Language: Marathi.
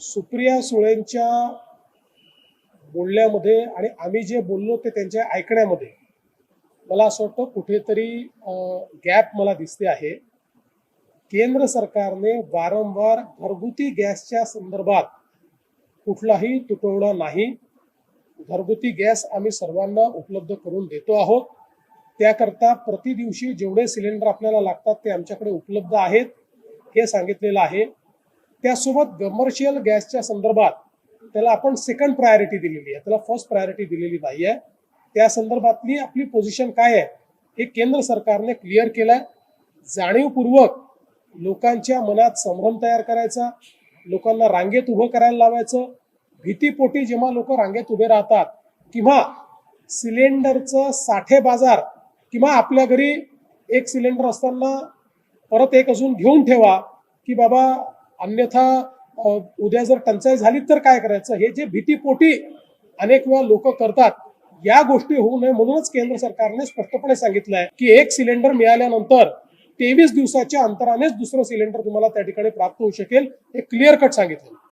सुप्रिया सुळेंच्या बोलण्यामध्ये आणि आम्ही जे बोललो ते त्यांच्या ऐकण्यामध्ये मला असं वाटतं कुठेतरी गॅप मला दिसते आहे. केंद्र सरकारने वारंवार घरगुती गॅसच्या संदर्भात कुठलाही तुटवडा नाही. घरगुती गॅस आम्ही सर्वांना उपलब्ध करून देतो आहोत. त्याकरता प्रति दिवशी जेवढे सिलेंडर आपल्याला लागतात ते आमच्याकडे उपलब्ध आहेत हे सांगितलेलं आहे. त्यासोबत कमर्शियल गॅसच्या संदर्भात त्याला आपण सेकंड प्रायोरिटी दिलेली आहे, त्याला फर्स्ट प्रायोरिटी दिलेली नाही आहे. त्या संदर्भातली आपली पोझिशन काय आहे हे केंद्र सरकारने क्लिअर केलंय. जाणीवपूर्वक लोकांच्या मनात संभ्रम तयार करायचा, लोकांना रांगेत उभं करायला लावायचं. भीतीपोटी जेव्हा लोक रांगेत उभे राहतात किंवा सिलेंडरचं साठे बाजार किंवा आपल्या घरी एक सिलेंडर असताना परत एक अजून घेऊन ठेवा की बाबा अन्यथा उद्या जर टंचाई झाली तर काय करायचं, हे जे भीतीपोटी अनेक वेळा लोक करतात, या गोष्टी होऊ नये म्हणूनच केंद्र सरकारने स्पष्टपणे सांगितलंय की एक सिलेंडर मिळाल्यानंतर 23 दिवसाच्या अंतरानेच दुसरं सिलेंडर तुम्हाला त्या ठिकाणी प्राप्त होऊ शकेल, हे क्लिअर कट सांगितलं.